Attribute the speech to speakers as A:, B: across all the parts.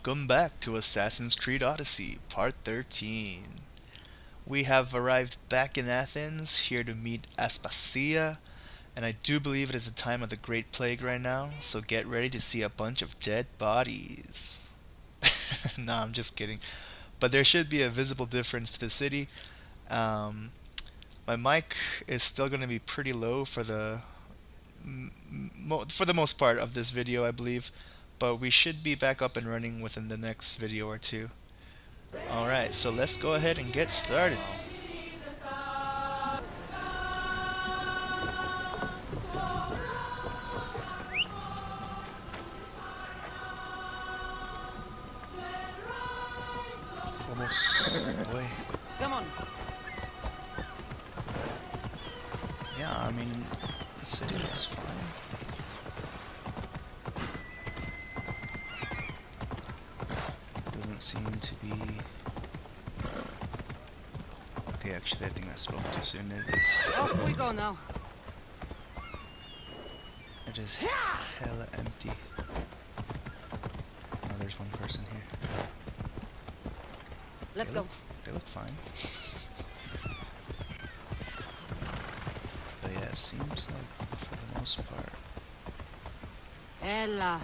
A: Welcome back to Assassin's Creed Odyssey, Part 13. We have arrived back in Athens, here to meet Aspasia, and I do believe it is the time of the Great Plague right now, so get ready to see a bunch of dead bodies. Nah, I'm just kidding. But there should be a visible difference to the city. Um, my mic is still going to be pretty low for the most part of this video, I believe, but we should be back up and running within the next video or two. Alright, so let's go ahead and get started. Almost away.
B: Come on.
A: Yeah, I mean, the city looks fine. Doesn't seem to be... Okay, actually I think I spoke too soon.
B: Off we go now.
A: It is hella empty. Oh, there's one person here.
B: Let's go.
A: They look fine. But yeah, it seems like for the most part
B: Ella.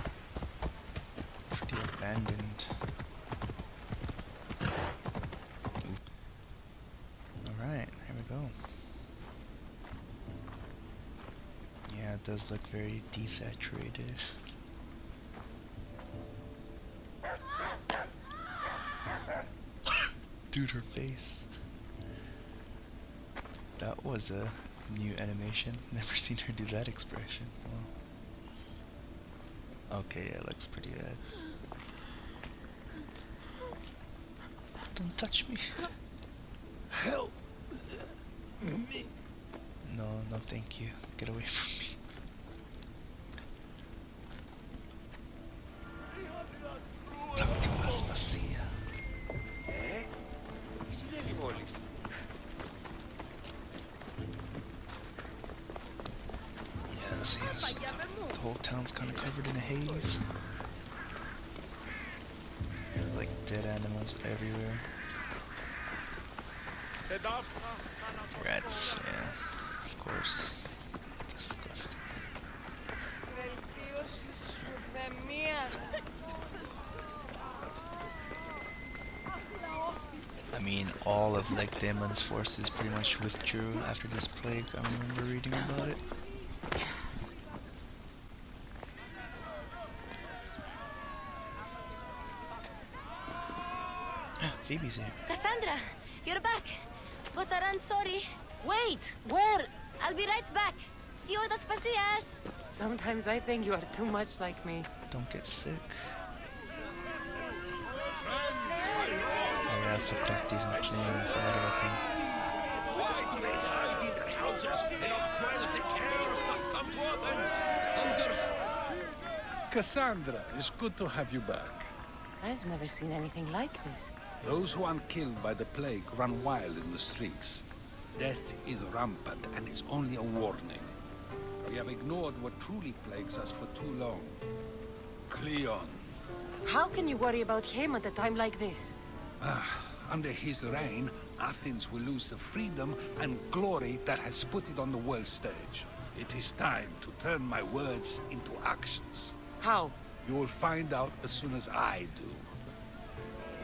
A: pretty abandoned. Alright, here we go. Yeah, it does look very desaturated. Dude, her face. That was a new animation. Never seen her do that expression. Oh. Okay, yeah, it looks pretty bad. Don't touch me.
C: Help me.
A: No, no thank you. Get away from me. Talk to Aspasia. Yeah, it seems the whole town's kind of covered in a haze. Like dead animals everywhere. Rats, yeah, of course. Disgusting. I mean, all of like Damon's forces pretty much withdrew after this plague. I remember reading about it. Phoebe's here.
D: Cassandra, you're back. Gotaran, sorry.
B: Wait! Where?
D: I'll be right back. See you at Aspasias.
B: Sometimes I think you are too much like me.
A: Don't get sick. Oh yeah, Socrates and Cleon, I forgot about them.
C: Why do they hide in their houses and not quell the chaos that's come to Athens?
E: Cassandra, it's good to have you back.
B: I've never seen anything like this.
E: Those who aren't killed by the plague run wild in the streets. Death is rampant, and it's only a warning. We have ignored what truly plagues us for too long. Cleon.
B: How can you worry about him at a time like this?
E: Under his reign, Athens will lose the freedom and glory that has put it on the world stage. It is time to turn my words into actions.
B: How?
E: You will find out as soon as I do.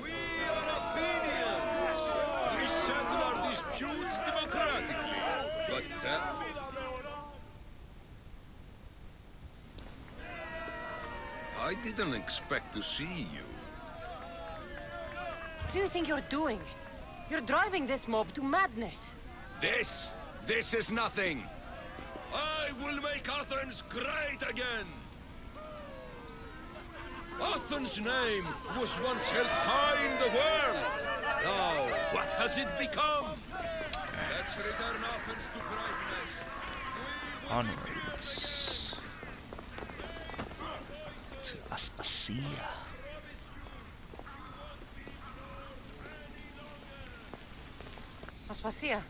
C: We are Athenians! We settle our disputes democratically. But then... I didn't expect to see you.
B: What do you think you're doing? You're driving this mob to madness.
C: This is nothing! I will make Athens great again! Athens' name was once held high in the world! Now, what has it become? Let's return Athens to greatness.
A: Onwards to Aspasia.
B: Aspasia.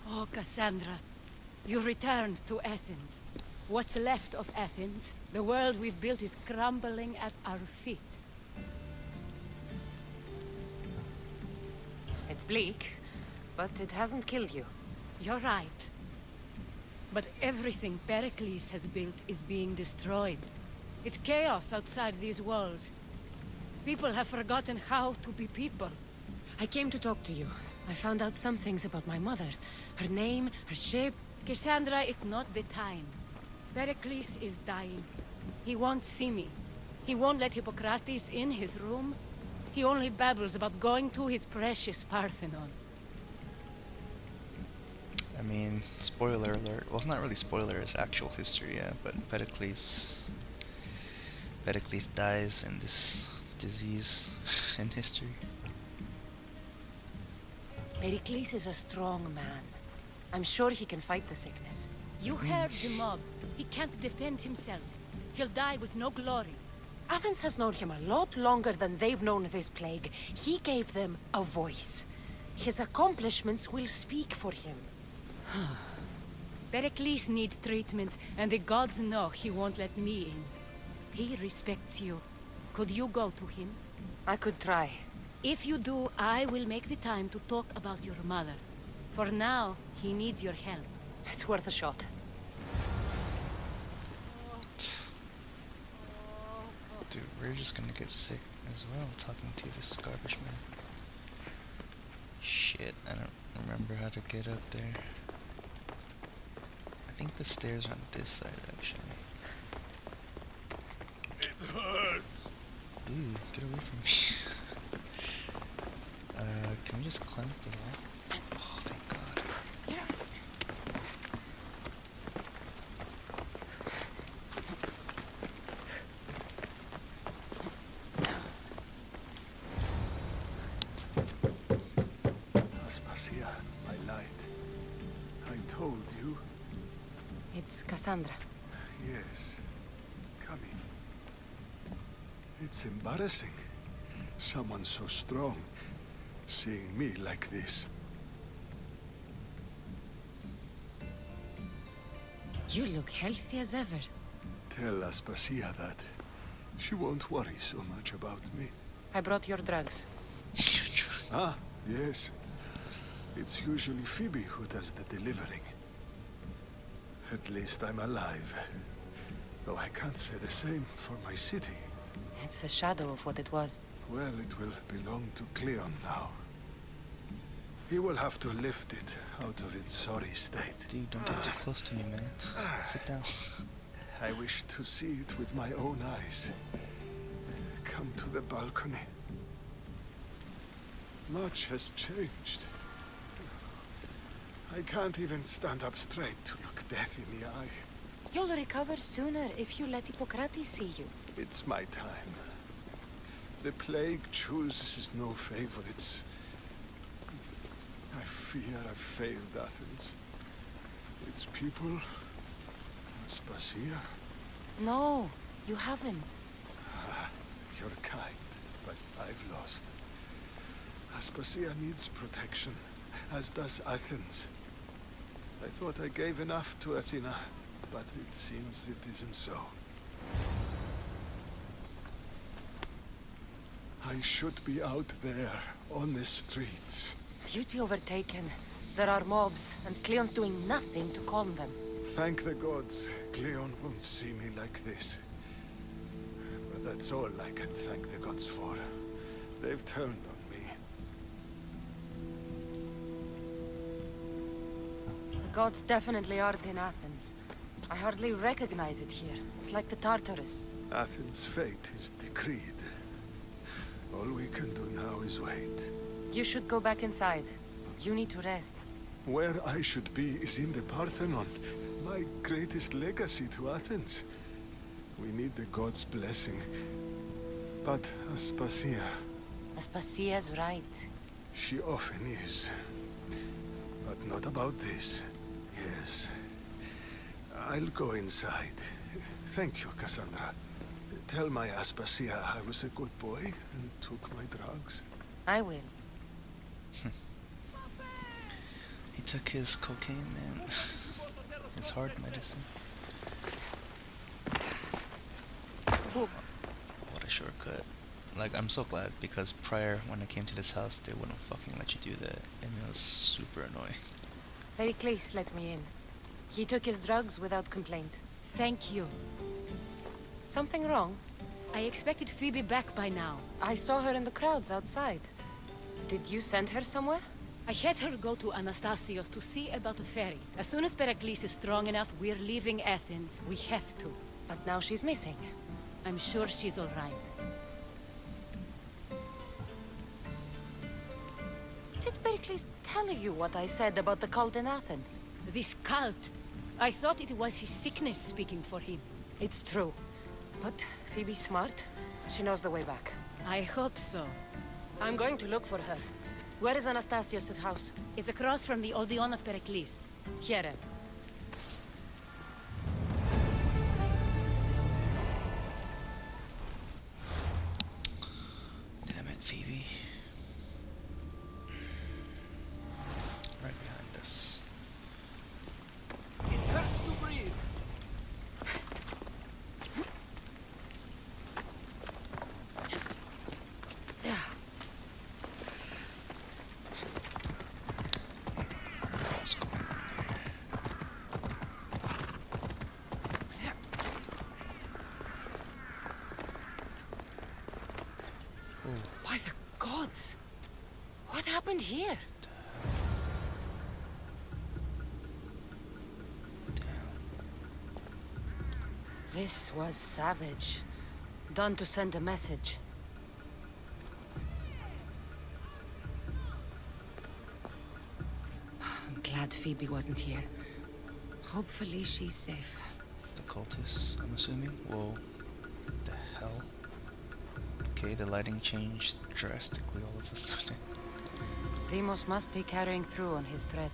F: Oh, Cassandra, you returned to Athens. What's left of Athens, the world we've built is crumbling at our feet.
B: It's bleak, but it hasn't killed you.
F: You're right. But everything Pericles has built is being destroyed. It's chaos outside these walls. People have forgotten how to be people.
B: I came to talk to you. I found out some things about my mother. Her name, her shape.
F: Cassandra, it's not the time. Pericles is dying. He won't see me. He won't let Hippocrates in his room. He only babbles about going to his precious Parthenon.
A: I mean, spoiler alert. Well, it's not really spoiler, it's actual history, yeah. But Pericles dies in this disease in history.
B: Pericles is a strong man. I'm sure he can fight the sickness.
F: You heard the mob. He can't defend himself. He'll die with no glory.
B: Athens has known him a lot longer than they've known this plague. He gave them a voice. His accomplishments will speak for him.
F: Pericles needs treatment, and the gods know he won't let me in. He respects you. Could you go to him?
B: I could try.
F: If you do, I will make the time to talk about your mother. For now, he needs your help.
B: It's worth a shot.
A: Dude, we're just gonna get sick as well talking to this garbage man. Shit, I don't remember how to get up there. I think the stairs are on this side, actually.
C: It hurts.
A: Ooh, get away from me. Can we just climb up the wall? Oh, thank God.
E: Aspasia, my light. I told you.
B: It's Cassandra.
E: Yes. Come in. It's embarrassing. Someone so strong seeing me like this.
B: You look healthy as ever.
E: Tell Aspasia that. She won't worry so much about me.
B: I brought your drugs.
E: Ah, yes. It's usually Phoebe who does the delivering. At least I'm alive. Though I can't say the same for my city.
B: It's a shadow of what it was.
E: Well, it will belong to Cleon now. He will have to lift it out of its sorry state.
A: Dude, don't get too close to me, man. Sit down.
E: I wish to see it with my own eyes. Come to the balcony. Much has changed. I can't even stand up straight to look death in the eye.
B: You'll recover sooner if you let Hippocrates see you.
E: It's my time. The plague chooses no favorites. I fear I've failed Athens. Its people, Aspasia.
B: No, you haven't.
E: You're kind, but I've lost. Aspasia needs protection, as does Athens. I thought I gave enough to Athena, but it seems it isn't so. I should be out there, on the streets.
B: You'd be overtaken. There are mobs, and Cleon's doing nothing to calm them.
E: Thank the gods, Cleon won't see me like this. But that's all I can thank the gods for. They've turned on me.
B: The gods definitely aren't in Athens. I hardly recognize it here. It's like the Tartarus.
E: Athens' fate is decreed. All we can do now is wait.
B: You should go back inside. You need to rest.
E: Where I should be is in the Parthenon, my greatest legacy to Athens. We need the gods' blessing. But Aspasia,
B: Aspasia's right.
E: she often is. But not about this. Yes. I'll go inside. Thank you, Cassandra. Tell my Aspasia I was a good boy and took my drugs.
B: I will.
A: He took his cocaine, man. His hard medicine. What a shortcut. Like, I'm so glad, because prior, when I came to this house, they wouldn't fucking let you do that, and it was super annoying.
B: Pericles let me in. He took his drugs without complaint.
F: Thank you.
B: Something wrong?
F: I expected Phoebe back by now.
B: I saw her in the crowds outside. Did you send her somewhere?
F: I had her go to Anastasios to see about a ferry. As soon as Pericles is strong enough, we're leaving Athens. We have to.
B: But now she's missing.
F: I'm sure she's all right.
B: Did Pericles tell you what I said about the cult in Athens?
F: This cult. I thought it was his sickness speaking for him.
B: It's true. But Phoebe's smart. She knows the way back.
F: I hope so.
B: I'm going to look for her. Where is Anastasios' house?
F: It's across from the Odeon of Pericles.
B: Here.
A: Damn it, Phoebe. Right behind us.
C: It hurts to breathe.
B: Yeah.
A: What's going on here?
B: By the gods! What happened here? This was savage. Done to send a message. I'm glad Phoebe wasn't here. Hopefully she's safe.
A: The cultists, I'm assuming? Whoa. The hell? Okay, the lighting changed drastically all of a sudden.
B: Demos must be carrying through on his threat.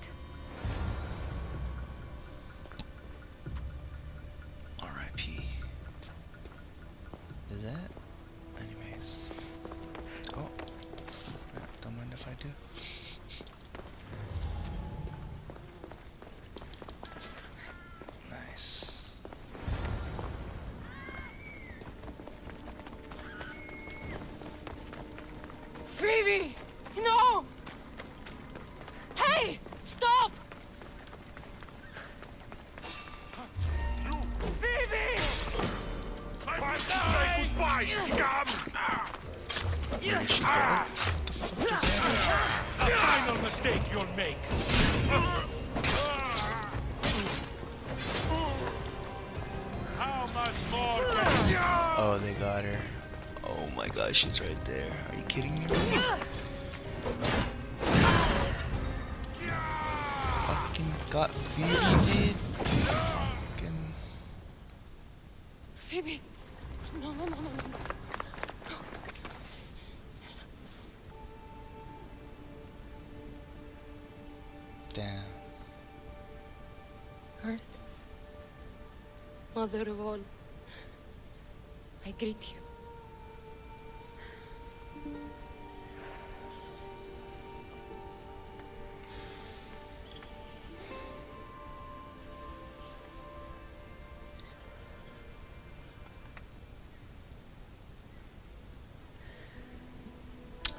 A: R.I.P. Is that? Anyways. Oh. Don't mind if I do. Nice.
B: Phoebe! No! Hey! Stop! Phoebe!
C: Time to say goodbye, scum!
A: Where is she going? What the fuck is that?
C: A final mistake you'll make. How much more can you...
A: Oh, they got her. Oh my gosh, she's right there. Are you kidding me? Fucking got Phoebe, dude. Fucking...
B: Phoebe! No, no, no, no, no.
A: Damn.
B: Earth, Mother of all, I greet you.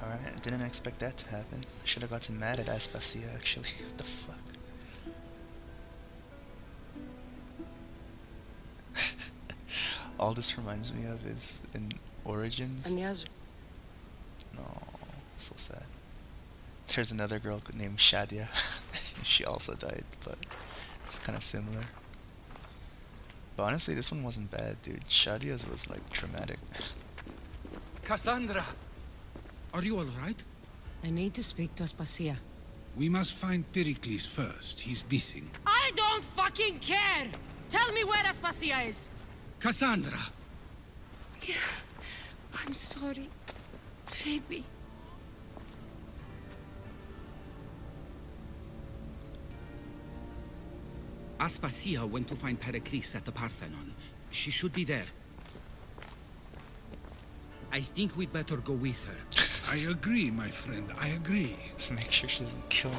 A: Alright, I didn't expect that to happen. I should have gotten mad at Aspasia actually. What the fuck? All this reminds me of is in Origins.
B: Ανιάζω.
A: No, so sad. There's another girl named Shadia. She also died, but it's kind of similar. But honestly, this one wasn't bad, dude. Shadia's was like traumatic.
E: Cassandra! Are you all right?
B: I need to speak to Aspasia.
E: We must find Pericles first. He's missing.
B: I don't fucking care! Tell me where Aspasia is!
E: Cassandra!
B: I'm sorry, Phoebe.
G: Aspasia went to find Pericles at the Parthenon. She should be there. I think we'd better go with her.
E: I agree, my friend. I agree.
A: Make sure she doesn't kill me.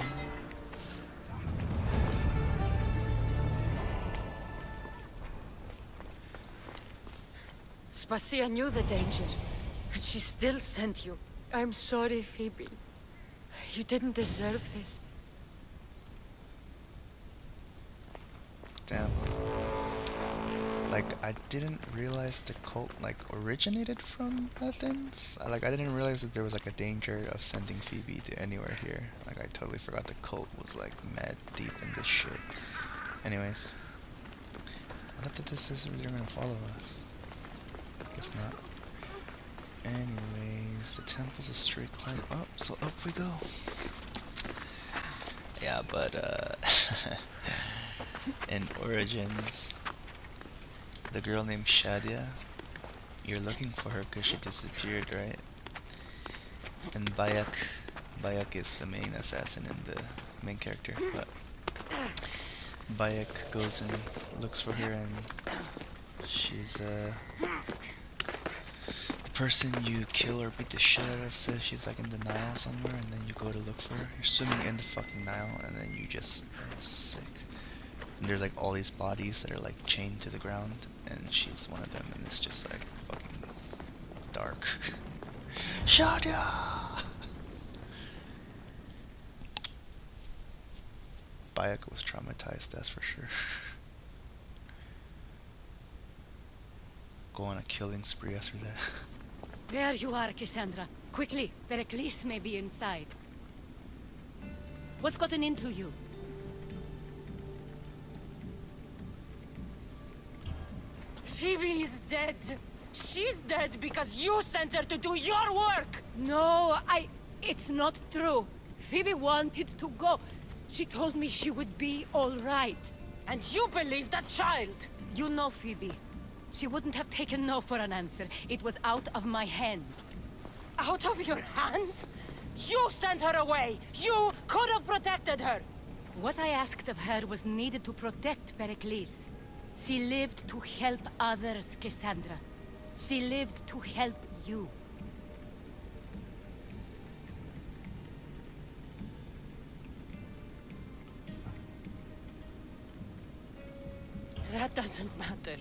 B: Aspasia knew the danger. And she still sent you. I'm sorry, Phoebe. You didn't deserve this.
A: Damn. Like, I didn't realize the cult, like, originated from Athens. I didn't realize that there was, like, a danger of sending Phoebe to anywhere here. Like, I totally forgot the cult was, like, mad deep in this shit. Anyways. I thought that this is they're gonna follow us. Guess not. Anyways, the temple's a straight climb up, so up we go. Yeah, but, in Origins, the girl named Shadia, you're looking for her because she disappeared, right? And Bayek is the main assassin and the main character, but Bayek goes and looks for her, and she's the person you kill or beat the shit out of says she's like in the Nile somewhere, and then you go to look for her. You're swimming in the fucking Nile, and then you just sick. And there's like all these bodies that are like chained to the ground, and she's one of them, and it's just like fucking dark. Shadia! Bayek was traumatized, that's for sure. Go on a killing spree after that.
F: There you are, Cassandra. Quickly, Pericles may be inside. What's gotten into you?
B: Phoebe is dead. She's dead because you sent her to do your work.
F: No, it's not true. Phoebe wanted to go. She told me she would be all right.
B: And you believe that child.
F: You know Phoebe. She wouldn't have taken no for an answer. It was out of my hands.
B: Out of your hands? You sent her away. You could have protected her.
F: What I asked of her was needed to protect Pericles. She lived to help others, Cassandra. She lived to help you.
B: That doesn't matter.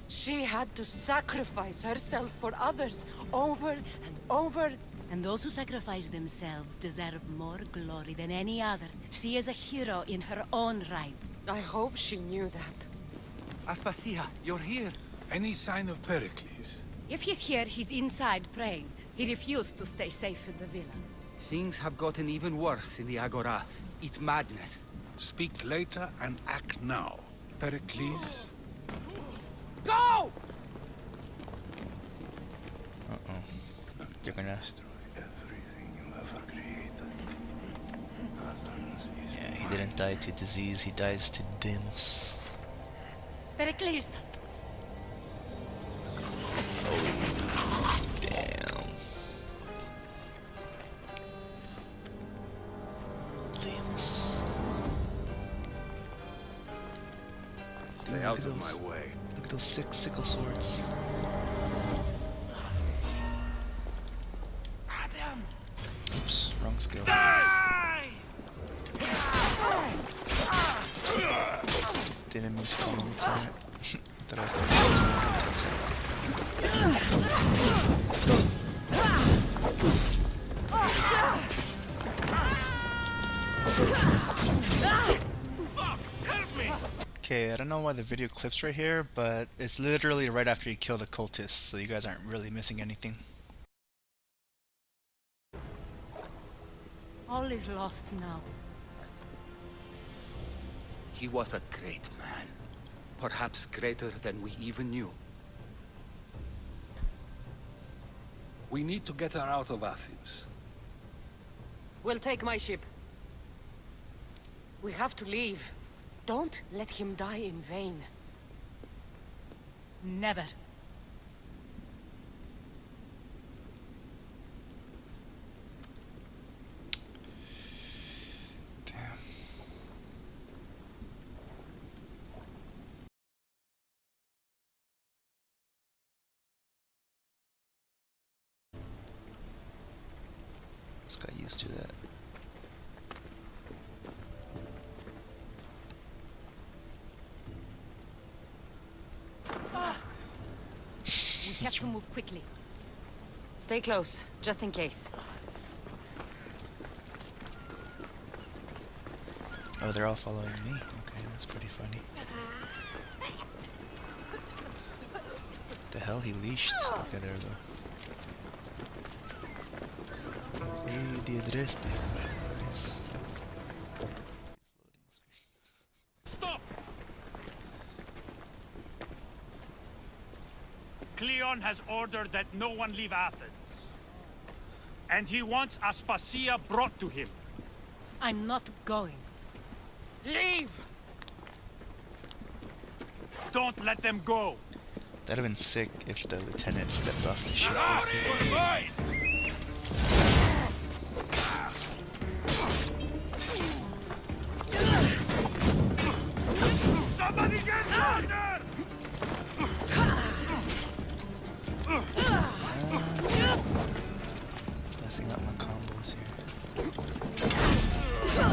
B: She had to sacrifice herself for others, over and over.
F: And those who sacrifice themselves deserve more glory than any other. She is a hero in her own right.
B: I hope she knew that.
G: Aspasia, you're here.
E: Any sign of Pericles?
F: If he's here, he's inside praying. He refused to stay safe in the villa.
G: Things have gotten even worse in the Agora. It's madness.
E: Speak later and act now. Pericles?
B: Go!
A: Uh-oh. They're gonna...
E: Everything you ever created.
A: Yeah, he didn't die to disease, he dies to demos.
F: Pericles!
A: Damn. Demos.
C: Stay out of my way.
A: Look at those sickle swords.
C: Adam!
A: Oops, wrong skill. Didn't mean to call him a turret. Thought I was
C: Fuck! Help me!
A: Okay, I don't know why the video clips right here, but it's literally right after you kill the cultist, so you guys aren't really missing anything.
F: All is lost now.
G: He was a great man. Perhaps greater than we even knew.
E: We need to get her out of Athens.
B: We'll take my ship. We have to leave. Don't let him die in vain.
F: Never.
A: Damn. Just got used to that.
F: We have to move quickly.
B: Stay close, just in case.
A: Oh, they're all following me? Okay, that's pretty funny. The hell, he leashed? Okay, there we go. Hey, the address there. Nice.
H: Stop! Cleon has ordered that no one leave Athens. And he wants Aspasia brought to him.
F: I'm not going.
B: Leave!
H: Don't let them go!
A: That'd have been sick if the lieutenant stepped off the ship.
C: It was mine!
H: Somebody get water!
A: Messing up my combos here. Fucking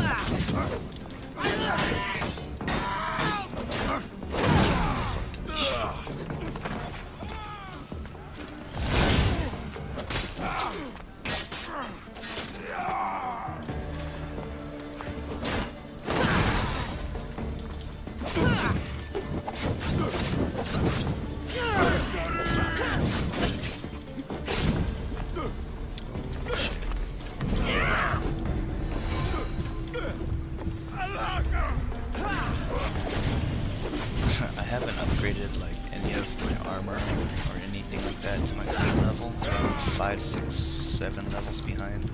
A: shit. I haven't upgraded like any of my armor or anything like that to my current level. So I'm 5, 6, 7 levels behind.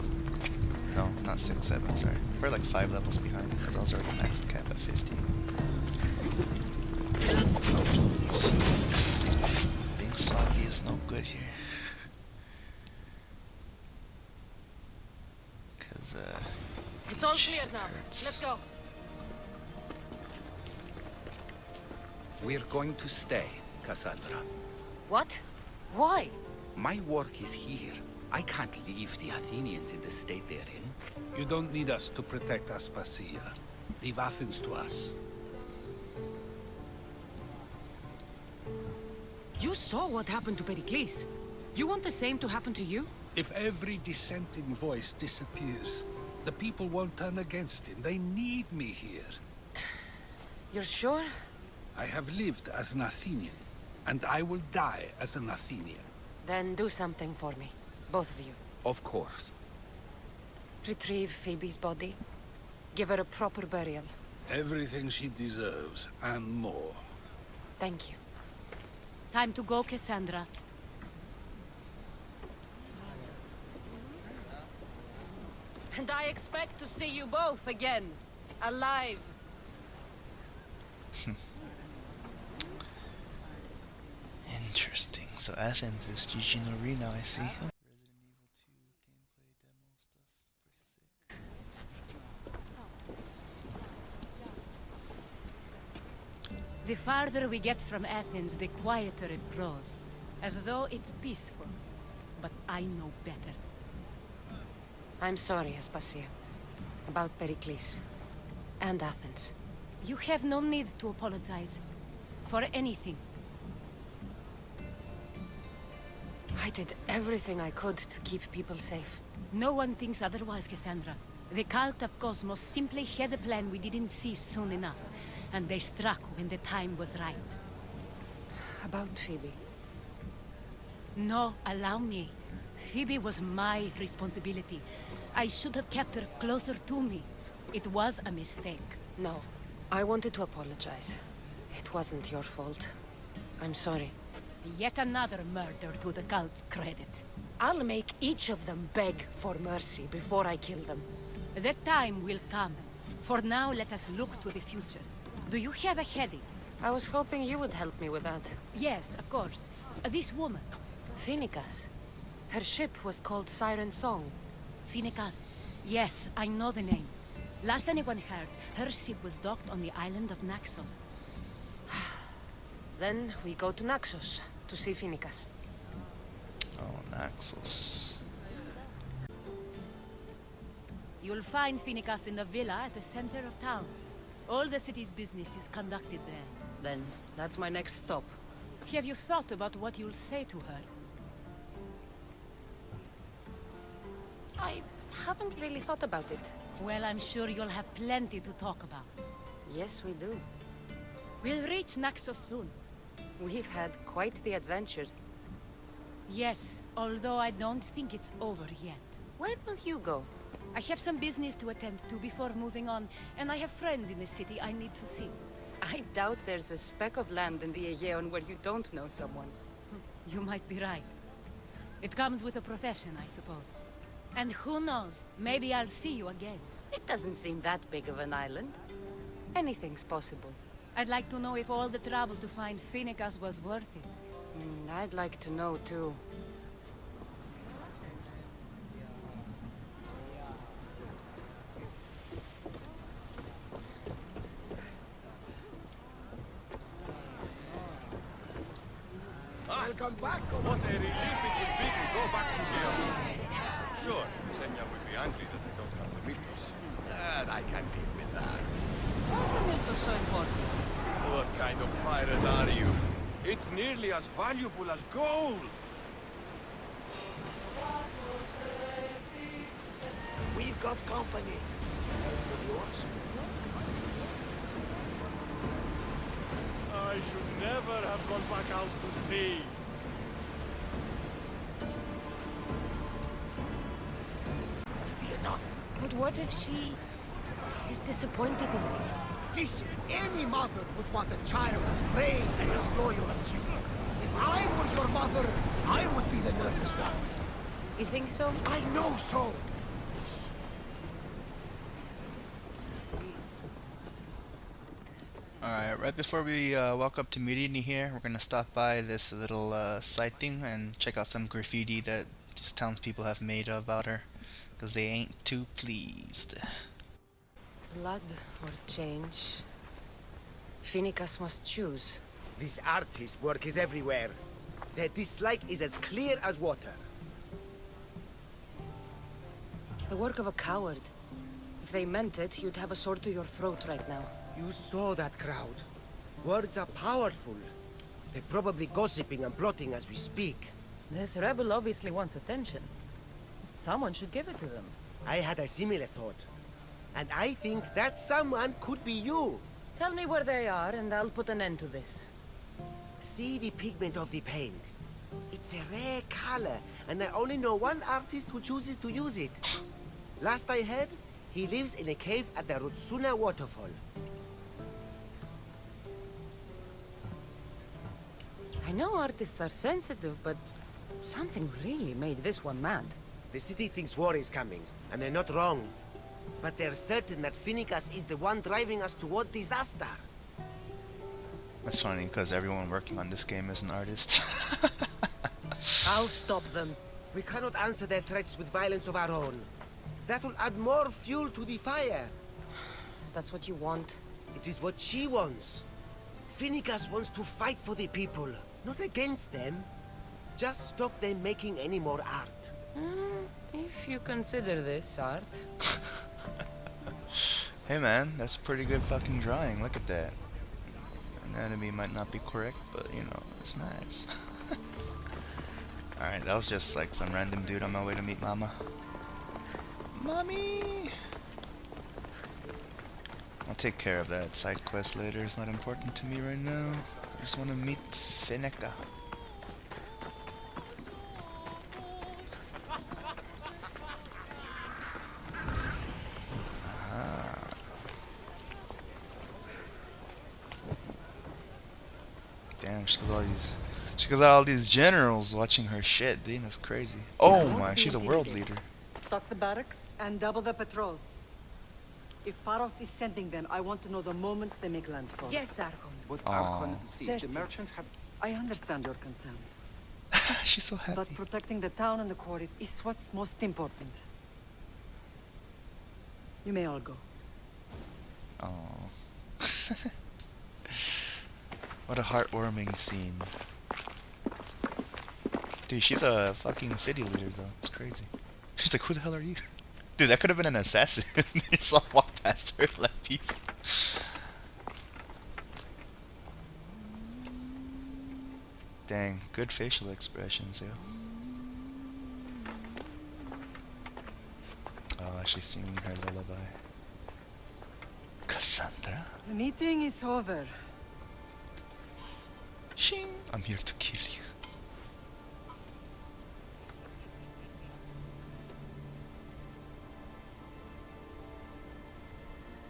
A: No, not 6, 7, sorry. We're like 5 levels behind because I was already maxed cap at 50. So, being sloppy is no good here. Cause
B: It's all clear now.
A: hurts.
B: Let's go.
G: We're going to stay, Cassandra.
B: What? Why?
G: My work is here. I can't leave the Athenians in the state they're in.
E: You don't need us to protect Aspasia. Leave Athens to us.
B: You saw what happened to Pericles. You want the same to happen to you?
E: If every dissenting voice disappears, the people won't turn against him. They need me here.
B: You're sure?
E: I have lived as an Athenian, and I will die as an Athenian.
B: Then do something for me. Both of you.
G: Of course.
B: Retrieve Phoebe's body. Give her a proper burial.
E: Everything she deserves, and more.
B: Thank you.
F: Time to go, Cassandra.
B: And I expect to see you both again. Alive.
A: Interesting. So Athens is GG no Re now, I see. Resident Evil 2 gameplay demo stuff. Pretty sick.
F: The farther we get from Athens, the quieter it grows. As though it's peaceful. But I know better.
B: I'm sorry, Aspasia. About Pericles. And Athens.
F: You have no need to apologize. For anything.
B: I did everything I could to keep people safe.
F: No one thinks otherwise, Cassandra. The cult of Cosmos simply had a plan we didn't see soon enough. And they struck when the time was right.
B: About Phoebe.
F: No, allow me. Phoebe was my responsibility. I should have kept her closer to me. It was a mistake.
B: No. I wanted to apologize. It wasn't your fault. I'm sorry.
F: Yet another murder to the cult's credit.
B: I'll make each of them beg for mercy before I kill them.
F: That time will come. For now, let us look to the future. Do you have a heading?
B: I was hoping you would help me with that.
F: Yes, of course. This woman.
B: Phoenicas. Her ship was called Siren Song.
F: Phoenicas. Yes, I know the name. Last anyone heard, her ship was docked on the island of Naxos.
B: Then we go to Naxos to see Phoenicas.
A: Oh, Naxos.
F: You'll find Phoenicas in the villa at the center of town. All the city's business is conducted there.
B: Then that's my next stop.
F: Have you thought about what you'll say to her?
B: I haven't really thought about it.
F: Well, I'm sure you'll have plenty to talk about.
B: Yes, we do.
F: We'll reach Naxos soon.
B: We've had quite the adventure.
F: Yes, although I don't think it's over yet.
B: Where will you go?
F: I have some business to attend to before moving on, and I have friends in the city I need to see.
B: I doubt there's a speck of land in the Aegean where you don't know someone.
F: You might be right. It comes with a profession, I suppose. And who knows, maybe I'll see you again.
B: It doesn't seem that big of an island. Anything's possible.
F: I'd like to know if all the trouble to find Phoenicus was worth it.
B: I'd like to know, too.
C: Welcome back. What a relief it will be to go back to Chaos. Sure, Senya will be angry that I don't have the Miltos. I can deal with that.
F: Why's the Miltos so important?
C: What kind of pirate are you? It's nearly as valuable as gold.
I: We've got company. Friends of yours?
H: I should never have gone back out to sea.
B: But what if she is disappointed in me?
I: Listen, any mother would want a child as brave and as loyal as you. If I were your mother, I would be the nervous one.
B: You think so?
I: I know so.
A: Alright, right before we walk up to Mutiny here, we're gonna stop by this little side thing and check out some graffiti that these townspeople have made about her, because they ain't too pleased.
B: Blood or change? Phoenicus must choose.
I: This artist's work is everywhere. Their dislike is as clear as water.
B: The work of a coward. If they meant it, you'd have a sword to your throat right now.
I: You saw that crowd. Words are powerful. They're probably gossiping and plotting as we speak.
B: This rebel obviously wants attention. Someone should give it to them.
I: I had a similar thought. And I think that someone could be you.
B: Tell me where they are, and I'll put an end to this.
I: See the pigment of the paint. It's a rare color, and I only know one artist who chooses to use it. Last I heard, he lives in a cave at the Rutsuna waterfall.
B: I know artists are sensitive, but something really made this one mad.
I: The city thinks war is coming, and they're not wrong. But they're certain that Phoenicus is the one driving us toward disaster.
A: That's funny, because everyone working on this game is an artist.
B: I'll stop them.
I: We cannot answer their threats with violence of our own. That will add more fuel to the fire.
B: That's what you want.
I: It is what she wants. Phoenicus wants to fight for the people, not against them. Just stop them making any more art.
B: If you consider this art.
A: Hey man, that's a pretty good fucking drawing, look at that. Anatomy might not be correct, but you know, it's nice. Alright, that was just like some random dude on my way to meet Mama. Mommy! I'll take care of that side quest later, it's not important to me right now. I just want to meet Fineka. Damn, she got all these generals watching her shit, dude, that's crazy. Oh my, she's a world leader.
J: Stock the barracks and double the patrols. If Paros is sending them, I want to know the moment they make landfall.
B: Yes, Archon.
E: But
A: Archon,
J: please, the merchants have... I understand your concerns.
A: She's so happy.
J: But protecting the town and the quarries is what's most important. You may all go.
A: Oh. What a heartwarming scene. Dude, she's a fucking city leader though. It's crazy. She's like, who the hell are you? Dude, that could have been an assassin. You just all walked past her like peace. Dang, good facial expressions, yo. Oh, she's singing her lullaby. Cassandra?
J: The meeting is over.
A: Shing! I'm here to kill you.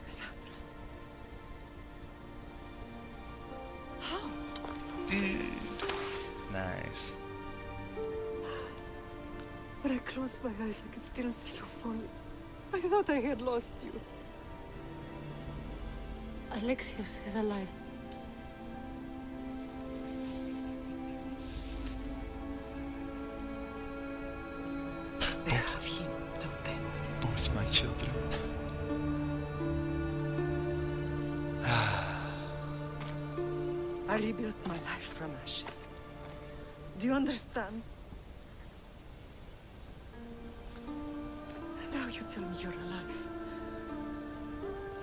J: Cassandra.
A: Dude. Nice.
J: When I closed my eyes, I could still see you falling. I thought I had lost you. Alexios is alive. They have him, don't they?
A: Both my children.
J: I rebuilt my life from ashes. Do you understand? And now you tell me you're alive.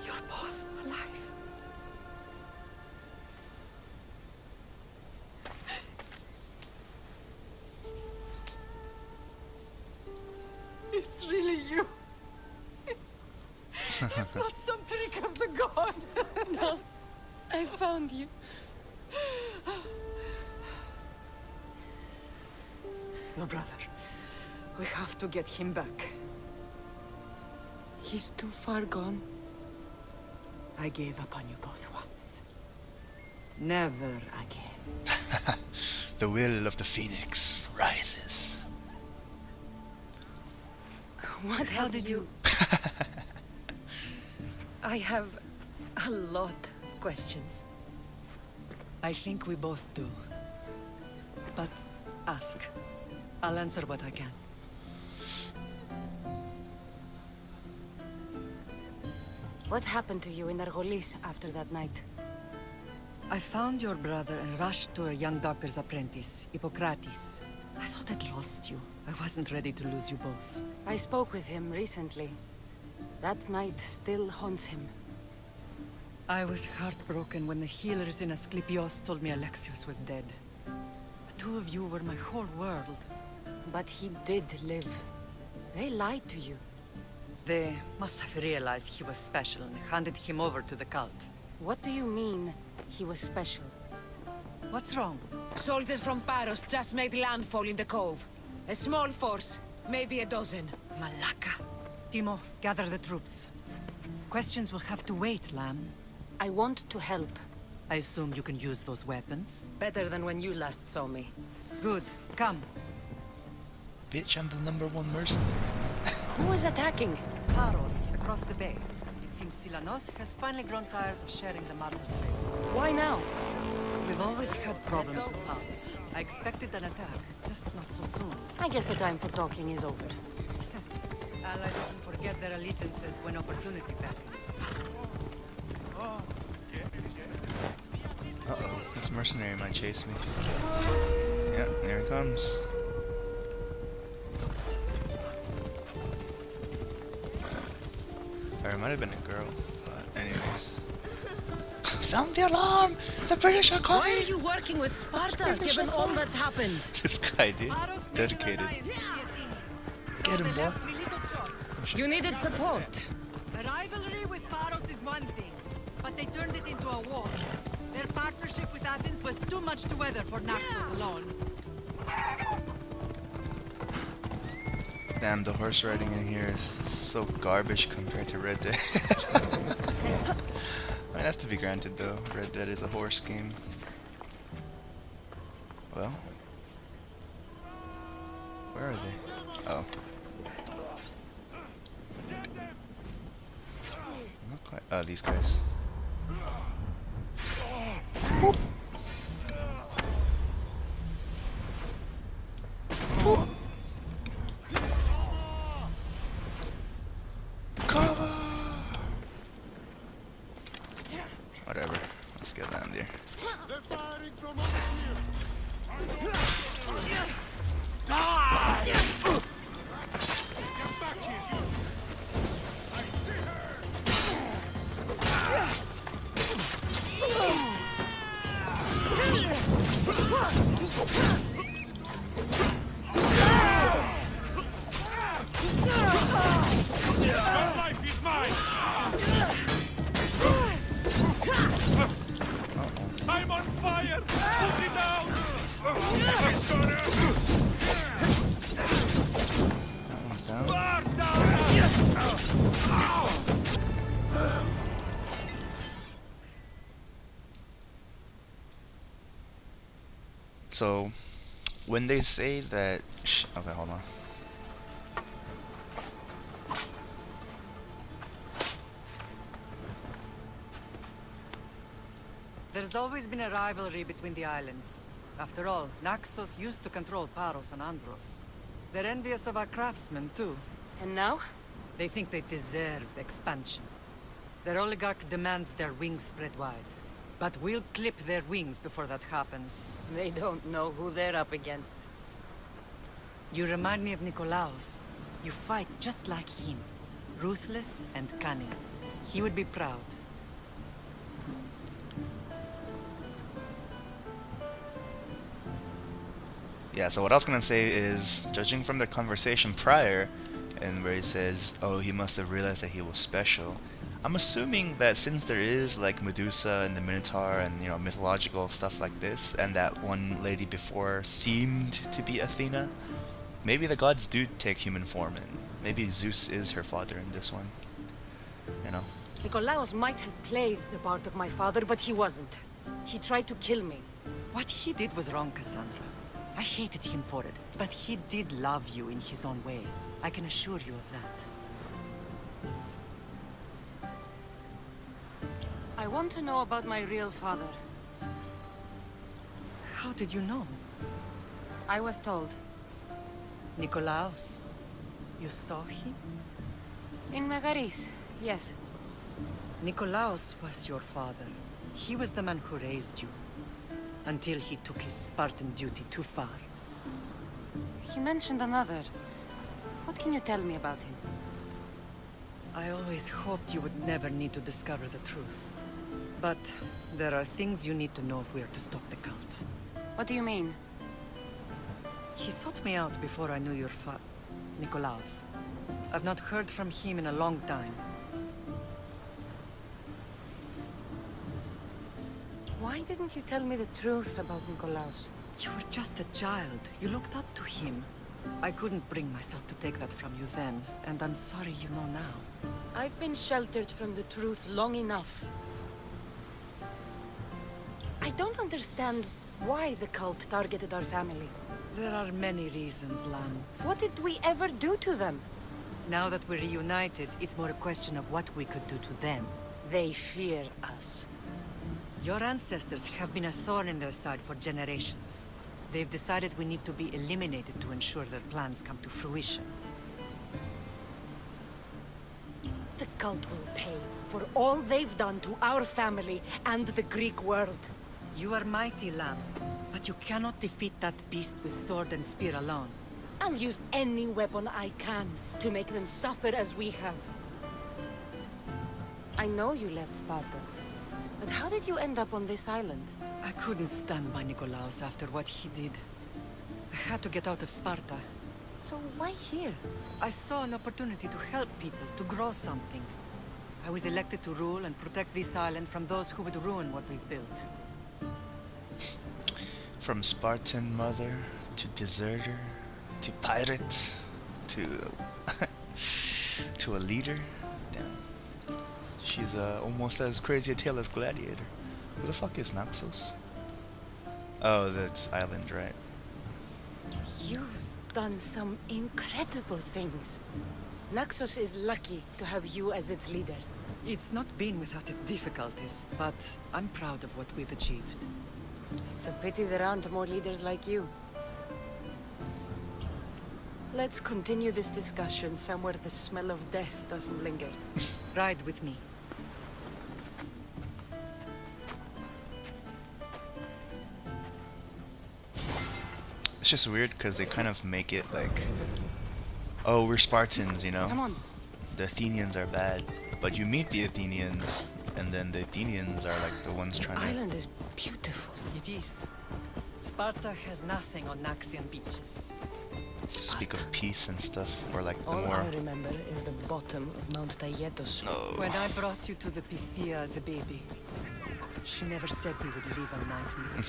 J: You're both alive. It's really you. It's not some trick of the gods. No, I found you. Your brother. We have to get him back. He's too far gone. I gave up on you both once. Never again.
A: The will of the phoenix rises.
F: How did you... I have a lot of questions.
J: I think we both do. But ask. I'll answer what I can.
F: What happened to you in Argolis after that night?
J: I found your brother and rushed to a young doctor's apprentice, Hippocrates. I thought I'd lost you. I wasn't ready to lose you both.
F: I spoke with him recently. That night still haunts him.
J: I was heartbroken when the healers in Asclepios told me Alexios was dead. The two of you were my whole world.
F: But he did live. They lied to you.
J: They must have realized he was special and handed him over to the cult.
F: What do you mean, he was special?
J: What's wrong?
B: Soldiers from Paros just made landfall in the cove. A small force, maybe a dozen.
J: Malaka. Timo, gather the troops. Questions will have to wait, Lamb.
F: I want to help.
J: I assume you can use those weapons?
F: Better than when you last saw me.
J: Good. Come.
A: Bitch, I'm the #1 mercenary.
F: Who is attacking?
J: Paros, across the bay. It seems Silanos has finally grown tired of sharing the marble trade.
F: Why now?
J: We've always had problems with Paros. I expected an attack, just not so soon.
F: I guess the time for talking is over.
J: Allies often forget their allegiances when opportunity beckons.
A: Uh-oh, this mercenary might chase me. Yeah, there he comes. Or it might have been a girl, but anyways. Sound the alarm! The British are coming!
F: Why are you working with Sparta, given all that's happened?
A: This guy, dude. Dedicated. Get him, boy.
F: You needed support.
J: A rivalry with Paros is one thing, but they turned it into a war. Their partnership with Athens was too much to weather for Naxos alone.
A: Damn, the horse riding in here is so garbage compared to Red Dead. I mean, that's to be granted though. Red Dead is a horse game. Well, where are they? Oh. Not quite. Oh, these guys. Boop. Boop. Cover. Whatever. Let's get down there. That one's down. So, when they say that... okay, hold on.
J: There's always been a rivalry between the islands. After all, Naxos used to control Paros and Andros. They're envious of our craftsmen, too.
B: And now?
J: They think they deserve expansion. Their oligarch demands their wings spread wide. But we'll clip their wings before that happens.
B: They don't know who they're up against.
J: You remind me of Nikolaos. You fight just like him. Ruthless and cunning. He would be proud.
A: Yeah, so what I was gonna say is, judging from their conversation prior, and where he says, oh, he must have realized that he was special, I'm assuming that since there is like Medusa and the Minotaur and, you know, mythological stuff like this, and that one lady before seemed to be Athena, maybe the gods do take human form, and maybe Zeus is her father in this one. You know?
B: Nikolaos might have played the part of my father, but he wasn't. He tried to kill me.
J: What he did was wrong, Cassandra. I hated him for it, but he did love you in his own way. I can assure you of that.
B: I want to know about my real father.
J: How did you know?
B: I was told.
J: Nikolaos. You saw him?
B: In Megaris, yes.
J: Nikolaos was your father. He was the man who raised you. Until he took his Spartan duty too far.
B: He mentioned another. What can you tell me about him?
J: I always hoped you would never need to discover the truth. But there are things you need to know if we are to stop the cult.
B: What do you mean?
J: He sought me out before I knew your Nikolaos. I've not heard from him in a long time.
B: Why didn't you tell me the truth about Nikolaos?
J: You were just a child. You looked up to him. I couldn't bring myself to take that from you then, and I'm sorry you know now.
B: I've been sheltered from the truth long enough. I don't understand why the cult targeted our family.
J: There are many reasons, Lam.
B: What did we ever do to them?
J: Now that we're reunited, it's more a question of what we could do to them.
B: They fear us.
J: Your ancestors have been a thorn in their side for generations. They've decided we need to be eliminated to ensure their plans come to fruition.
B: The cult will pay for all they've done to our family and the Greek world.
J: You are mighty, Lam, but you cannot defeat that beast with sword and spear alone.
B: I'll use any weapon I can to make them suffer as we have. I know you left Sparta, but how did you end up on this island?
J: I couldn't stand by Nikolaos after what he did. I had to get out of Sparta.
B: So why here?
J: I saw an opportunity to help people, to grow something. I was elected to rule and protect this island from those who would ruin what we've built.
A: From Spartan mother to deserter to pirate to to a leader. Damn. She's almost as crazy a tale as Gladiator. Who the fuck is Naxos? Oh, that's island, right?
B: You've done some incredible things. Naxos is lucky to have you as its leader.
J: It's not been without its difficulties, but I'm proud of what we've achieved.
B: It's a pity there aren't more leaders like you. Let's continue this discussion somewhere the smell of death doesn't linger.
J: Ride with me.
A: It's just weird because they kind of make it like, oh, we're Spartans, you know?
B: Come on.
A: The Athenians are bad. But you meet the Athenians, and then the Athenians are like the ones trying
B: The
A: to...
B: island is beautiful.
J: It is. Sparta has nothing on Naxian beaches.
A: speak of peace and stuff, or like the
B: All
A: more...
B: I remember is the bottom of Mount Taygetos.
A: No.
J: When I brought you to the Pythia as a baby, she never said we would live a nightmare.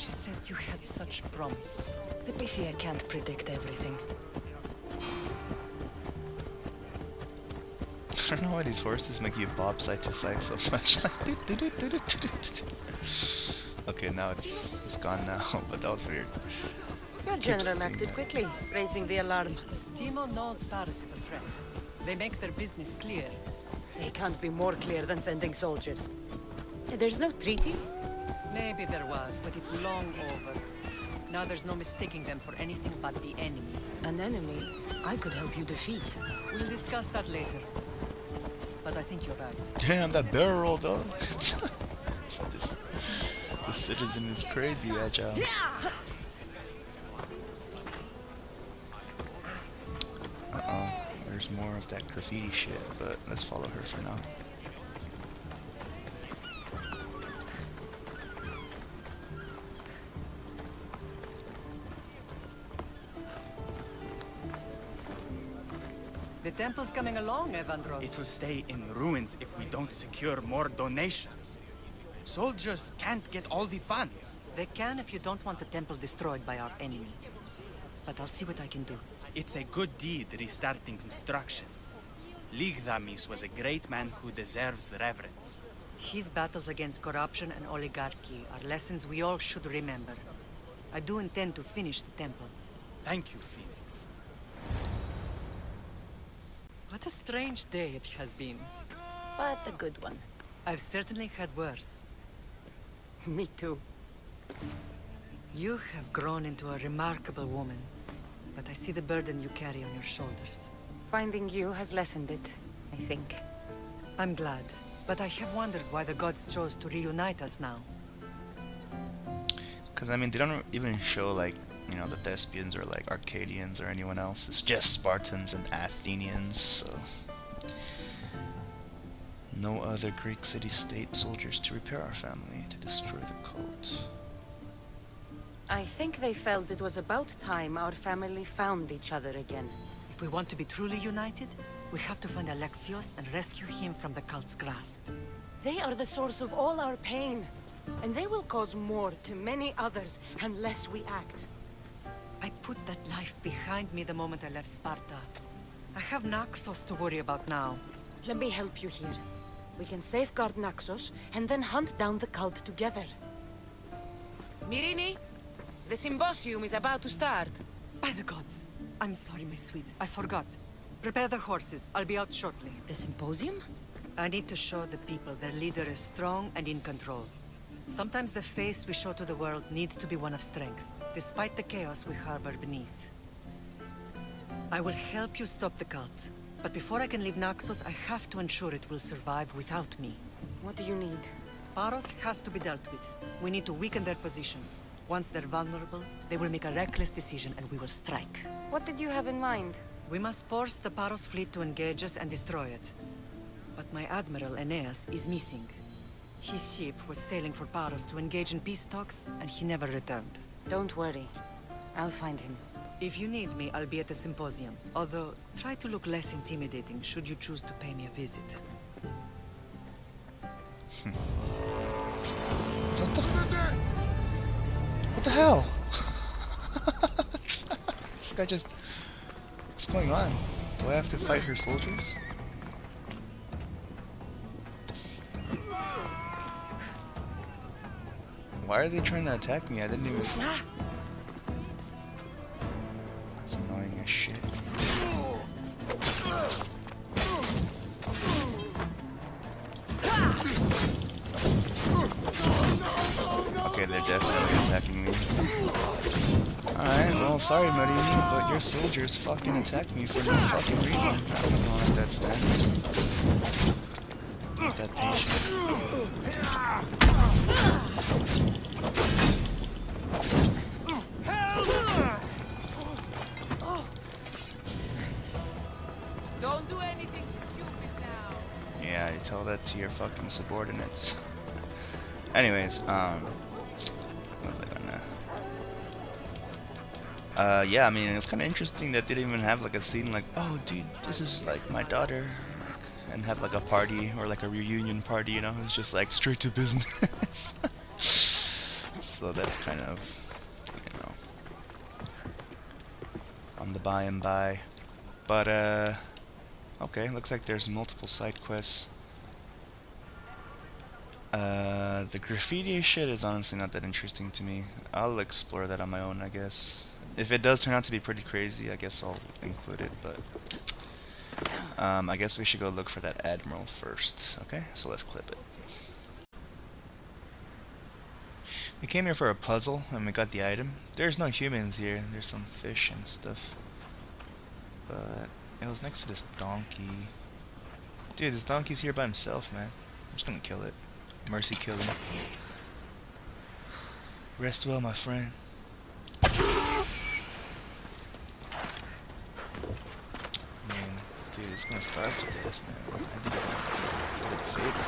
J: She said you had such promise.
B: The Pythia can't predict everything.
A: I don't know why these horses make you bob side to side so much. Okay, now it's gone now, but that was weird.
B: Your general acted quickly, raising the alarm.
J: Timo knows Paris is a threat. They make their business clear.
B: They can't be more clear than sending soldiers. There's no treaty?
J: Maybe there was, but it's long over. Now there's no mistaking them for anything but the enemy.
B: An enemy I could help you defeat.
J: We'll discuss that later. But I think you're right.
A: Damn, that barrel roll though. The citizen is crazy agile. Uh-oh, there's more of that graffiti shit, but let's follow her for now.
J: The temple's coming along, Evandros.
K: It will stay in ruins if we don't secure more donations. Soldiers can't get all the funds.
J: They can if you don't want the temple destroyed by our enemy. But I'll see what I can do.
K: It's a good deed restarting construction. Ligdamis was a great man who deserves reverence.
J: His battles against corruption and oligarchy are lessons we all should remember. I do intend to finish the temple.
K: Thank you, Phoenix.
J: What a strange day it has been.
B: But a good one.
J: I've certainly had worse.
B: Me too.
J: You have grown into a remarkable woman, but I see the burden you carry on your shoulders.
B: Finding you has lessened it, I think.
J: I'm glad, but I have wondered why the gods chose to reunite us now.
A: Because, I mean, they don't even show, like, you know, the Thespians or, like, Arcadians or anyone else. It's just Spartans and Athenians, so... No other Greek city-state soldiers to repair our family, to destroy the cult.
B: I think they felt it was about time our family found each other again.
J: If we want to be truly united, we have to find Alexios and rescue him from the cult's grasp.
B: They are the source of all our pain, and they will cause more to many others unless we act.
J: I put that life behind me the moment I left Sparta. I have Naxos to worry about now.
B: Let me help you here. We can safeguard Naxos, and then hunt down the cult together. Mirini, the symposium is about to start.
J: By the gods! I'm sorry, my sweet. I forgot. Prepare the horses. I'll be out shortly.
B: The symposium?
J: I need to show the people their leader is strong and in control. Sometimes the face we show to the world needs to be one of strength, despite the chaos we harbor beneath. I will help you stop the cult. But before I can leave Naxos, I have to ensure it will survive without me.
B: What do you need?
J: Paros has to be dealt with. We need to weaken their position. Once they're vulnerable, they will make a reckless decision and we will strike.
B: What did you have in mind?
J: We must force the Paros fleet to engage us and destroy it. But my admiral, Aeneas, is missing. His ship was sailing for Paros to engage in peace talks, and he never returned.
B: Don't worry. I'll find him.
J: If you need me, I'll be at the symposium. Although, try to look less intimidating should you choose to pay me a visit.
A: What the hell? This guy just... What's going on? Do I have to fight her soldiers? Why are they trying to attack me? I didn't even... That's annoying as shit. Okay, they're definitely attacking me. Alright, well, sorry, Marini, but your soldiers fucking attacked me for no fucking reason. I don't know if that's that. Make that patient.
B: Don't do anything stupid now.
A: Yeah, you tell that to your fucking subordinates. Anyways, what was I gonna... yeah, I mean, it's kind of interesting that they didn't even have like a scene like, oh, dude, this is like my daughter, like, and have like a party or like a reunion party, you know? It's just like straight to business. so that's kind of, you know, on the by and by. But, okay, looks like there's multiple side quests. The graffiti shit is honestly not that interesting to me. I'll explore that on my own, I guess. If it does turn out to be pretty crazy, I guess I'll include it, but I guess we should go look for that admiral first. Okay, so let's clip it. We came here for a puzzle, and we got the item. There's no humans here, there's some fish and stuff. But it was next to this donkey. Dude, this donkey's here by himself, man. I'm just gonna kill it. Mercy kill him. Rest well, my friend. Man, dude, it's gonna starve to death, man. I think I did it a favor.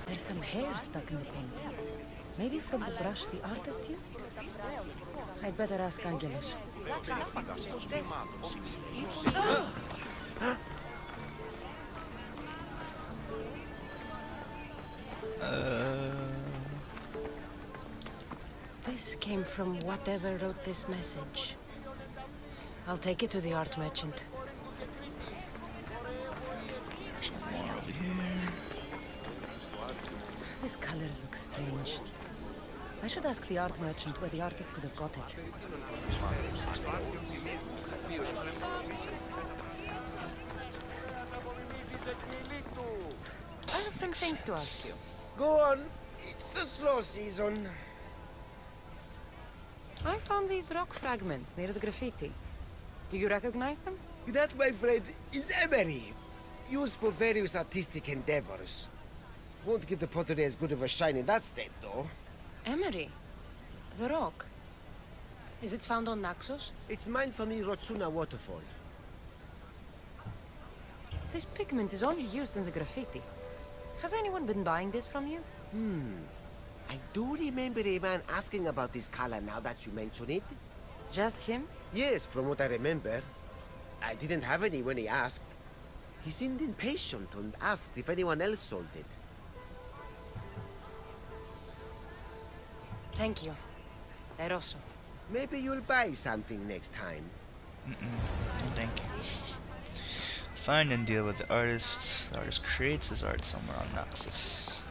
J: There's some hair stuck in the paint. Maybe from the brush the artist used? I'd better ask Angelus.
B: This came from whatever wrote this message. I'll take it to the art merchant.
A: Some more over here.
J: This color looks strange. I should ask the art merchant where the artist could have got it.
B: I have some things to ask you.
I: Go on. It's the slow season.
B: I found these rock fragments near the graffiti. Do you recognize them?
I: That, my friend, is emery. Used for various artistic endeavors. Won't give the pottery as good of a shine in that state, though.
B: Emery? The rock? Is it found on Naxos?
I: It's mined from the Rotsuna waterfall.
B: This pigment is only used in the graffiti. Has anyone been buying this from you?
I: I do remember a man asking about this color now that you mention it.
B: Just him?
I: Yes, from what I remember. I didn't have any when he asked. He seemed impatient and asked if anyone else sold it.
B: Thank you. Eroso.
I: Maybe you'll buy something next time.
A: No, thank you. Find and deal with the artist. The artist creates his art somewhere on Naxos.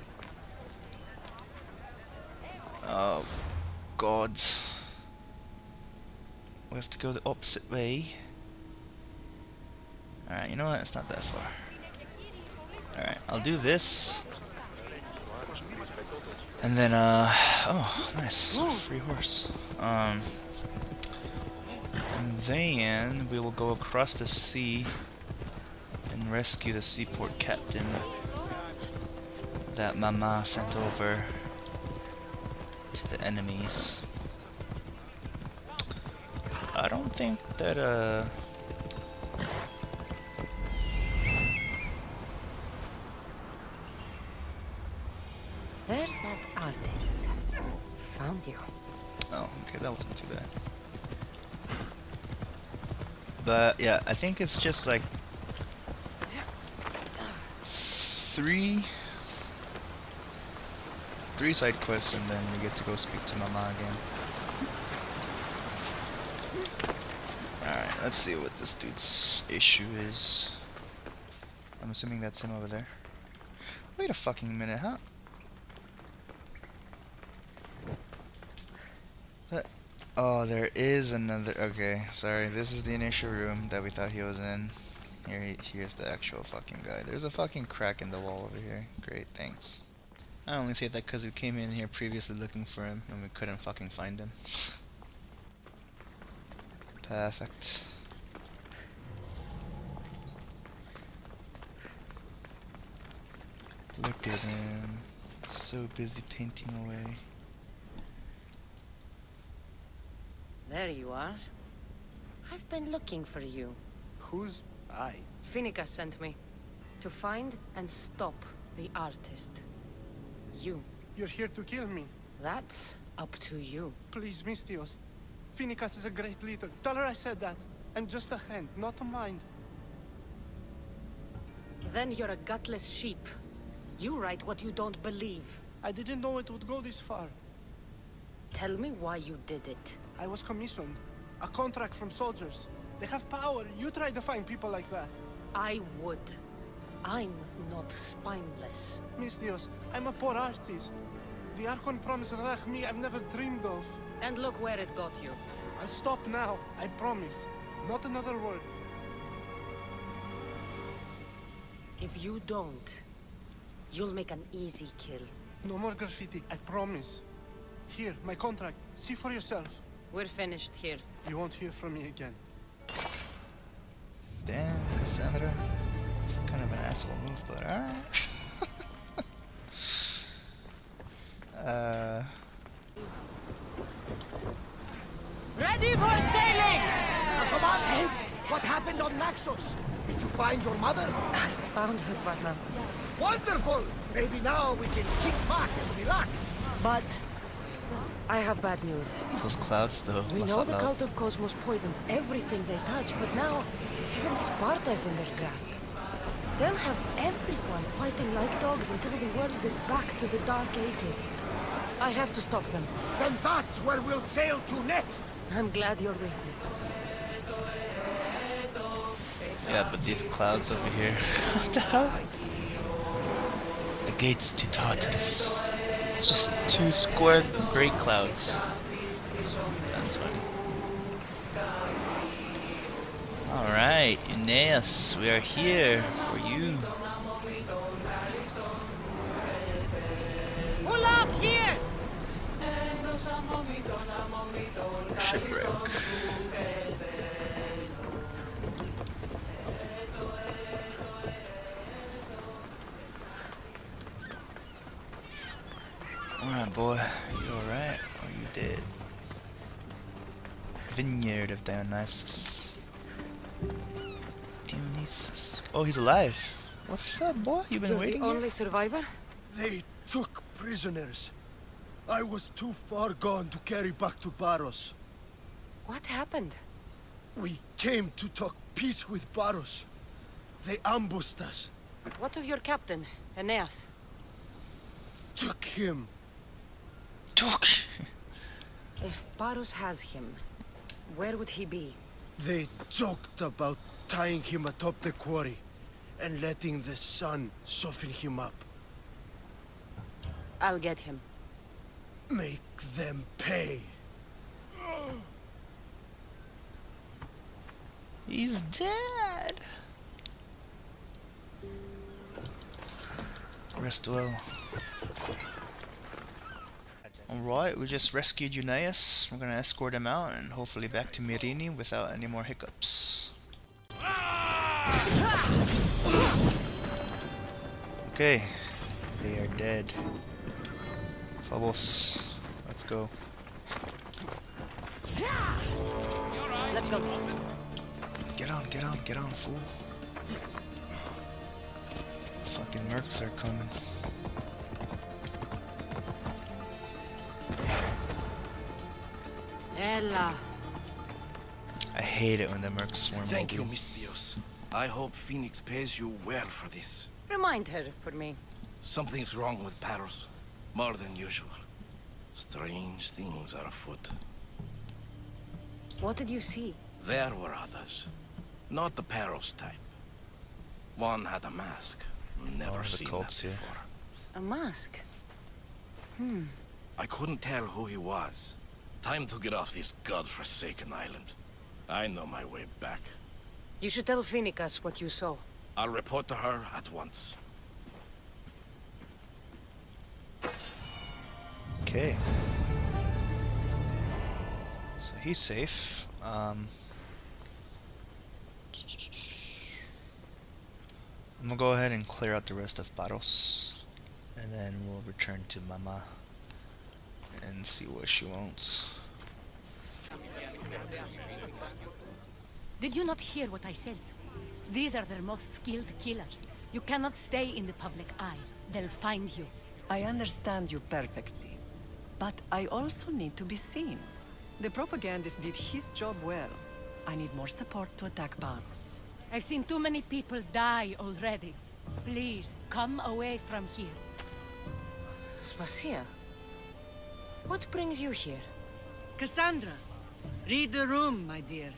A: Oh, God. We have to go the opposite way. Alright, you know what? It's not that far. Alright, I'll do this. And then, oh, nice. Free horse. And then we will go across the sea and rescue the seaport captain that Mama sent over to the enemies. I don't think that,
B: There's that artist. Found you.
A: oh, okay, that wasn't too bad. But, yeah, I think it's just like three side quests, and then we get to go speak to Mama again. Alright, let's see what this dude's issue is. I'm assuming that's him over there. Wait a fucking minute, huh? What? Oh, there is another. Okay, sorry. This is the initial room that we thought he was in. Here's the actual fucking guy. There's a fucking crack in the wall over here. Great, thanks. I only say that because we came in here previously looking for him and we couldn't fucking find him. Perfect. Look at him. So busy painting away.
B: There you are. I've been looking for you.
K: Who's I?
B: Finicus sent me. To find and stop the artist. You.
K: You're here to kill me.
B: That's up to you.
K: Please, Mystios. Finicus is a great leader. Tell her I said that. And just a hand, not a mind.
B: Then you're a gutless sheep. You write what you don't believe.
K: I didn't know it would go this far.
B: tell me why you did it?
L: I was commissioned. A contract from soldiers. They have power. You try to find people like that.
B: I would. I'm not spineless.
L: Miss Dios, I'm a poor artist. The Archon promised Rach me I've never dreamed of.
B: And look where it got you.
L: I'll stop now, I promise. Not another word.
B: If you don't, you'll make an easy kill.
L: No more graffiti, I promise. Here, my contract. See for yourself.
B: We're finished here.
L: You won't hear from me again.
A: Damn, Cassandra. It's kind of an asshole move, but alright.
B: Ready for sailing!
I: Command! What happened on Naxos? Did you find your mother?
B: I found her, Varna.
I: Wonderful! Maybe now we can kick back and relax.
B: But I have bad news.
A: Those clouds, though.
B: We know the cult of Cosmos poisons everything they touch, but now even Sparta's in their grasp. They'll have everyone fighting like dogs until the world is back to the Dark Ages. I have to stop them.
I: Then that's where we'll sail to next.
B: I'm glad you're with me.
A: Yeah, but these clouds over here. What the hell? The gates to Tartarus. It's just two square gray clouds. That's funny. Alright, Aeneas, we are here for you.
B: Pull up here!
A: Shipwreck. Alright, boy. You alright? Or you dead? Vineyard of Dionysus. Dionysus. Oh, he's alive. What's up, boy? You been
B: You're
A: waiting
B: the
A: here?
B: only survivor?
C: They took prisoners. I was too far gone to carry back to Baros.
B: What happened?
C: We came to talk peace with Baros. They ambushed us.
B: What of your captain, Aeneas?
C: Took him.
A: Took.
B: If Baros has him, where would he be?
C: They joked about tying him atop the quarry and letting the sun soften him up.
B: I'll get him.
C: Make them pay.
A: He's dead. Rest well. Alright, we just rescued Eunaeus. We're gonna escort him out and hopefully back to Myrine without any more hiccups. Okay, they are dead. Phobos, let's go.
B: Let's go.
A: Get on, fool. Fucking mercs are coming.
B: Ella.
A: I hate it when the mercs swarm.
M: Thank you,
A: over.
M: Miss Dios. I hope Phoenix pays you well for this.
B: Remind her for me.
M: Something's wrong with Paros. More than usual. Strange things are afoot.
B: What did you see?
M: There were others. Not the Paros type. One had a mask. Never
A: the
M: seen
A: cults
M: that
A: here.
M: before.
B: A mask?
M: I couldn't tell who he was. Time to get off this godforsaken island. I know my way back.
B: You should tell Phoenicus what you saw.
M: I'll report to her at once.
A: Okay. So he's safe. I'm gonna go ahead and clear out the rest of Baros, and then we'll return to Mama and see what she wants.
F: Did you not hear what I said? These are their most skilled killers. You cannot stay in the public eye. They'll find you.
J: I understand you perfectly. But I also need to be seen. The propagandist did his job well. I need more support to attack Baros.
F: I've seen too many people die already. Please, come away from here.
B: Spacia. What brings you here?
J: Cassandra, read the room, my dear.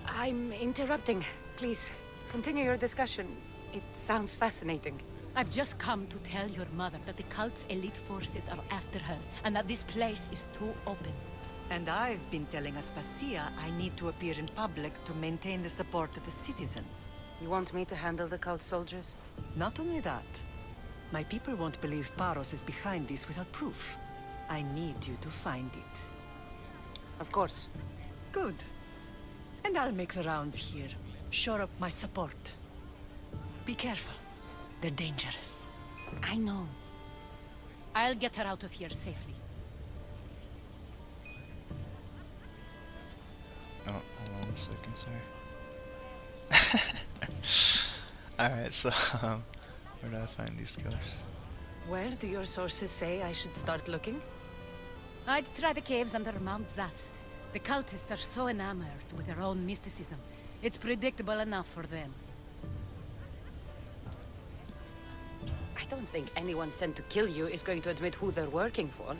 F: I'm interrupting. Please, continue your discussion. It sounds fascinating. I've just come to tell your mother that the cult's elite forces are after her, and that this place is too open.
J: And I've been telling Aspasia I need to appear in public to maintain the support of the citizens.
B: You want me to handle the cult soldiers?
J: Not only that, my people won't believe Paros is behind this without proof. I need you to find it.
B: Of course.
J: Good. And I'll make the rounds here. Shore up my support. Be careful. They're dangerous.
F: I know. I'll get her out of here safely.
A: Oh, hold on a second, sorry. Alright, so, where do I find these colors?
B: Where do your sources say I should start looking?
F: I'd try the caves under Mount Zas. The cultists are so enamored with their own mysticism. It's predictable enough for them.
B: I don't think anyone sent to kill you is going to admit who they're working for.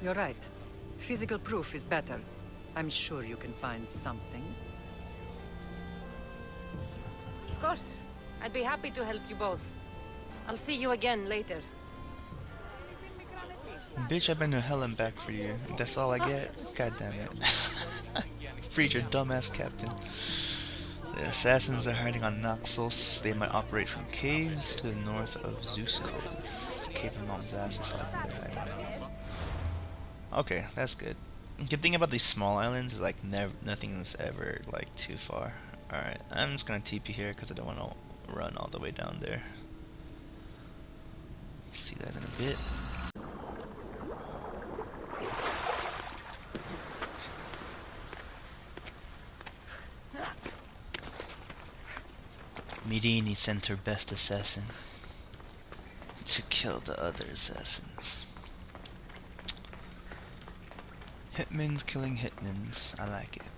J: You're right. Physical proof is better. I'm sure you can find something.
B: Of course. I'd be happy to help you both. I'll see you again later.
A: Bitch, I've been to hell and back for you. That's all I get? God damn it. Freed your dumbass captain. The assassins are hiding on Naxos. They might operate from caves to the north of Zeus Cove. The cave of Mount Zas is okay, that's good. Good thing about these small islands is like nothing is ever like too far. Alright, I'm just gonna TP here because I don't want to run all the way down there. See you guys in a bit. Medini sent her best assassin to kill the other assassins. Hitmen's killing hitmen's. I like it.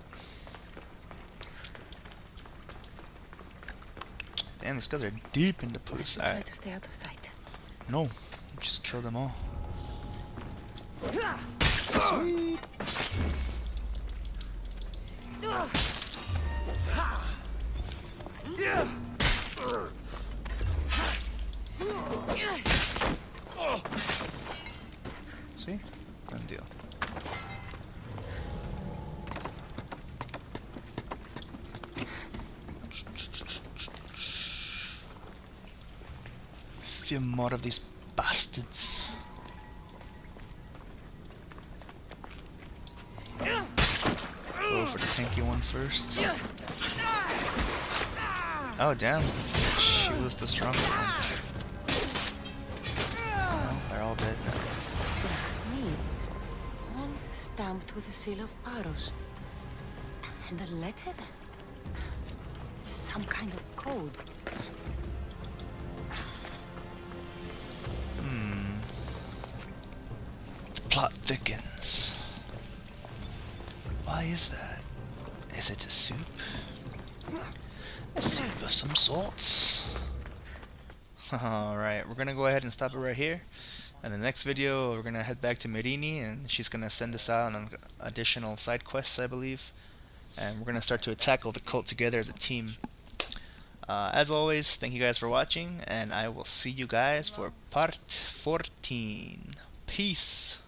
A: Damn, these guys are deep in the puss.
B: Try to stay out of sight.
A: No, just kill them all. Sweet. See? Done deal. A few more of these bastards. Go for the tanky one first. Oh damn, she was the stronger one. Well, they're all dead now.
B: All stamped with the seal of Paros. And a letter? Some kind of code.
A: The plot thickens. Why is that? Is it a soup? A soup of some sorts. Alright, we're gonna go ahead and stop it right here. In the next video, we're gonna head back to Merini, and she's gonna send us out on additional side quests, I believe. And we're gonna start to tackle the cult together as a team. As always, thank you guys for watching, and I will see you guys for part 14. Peace!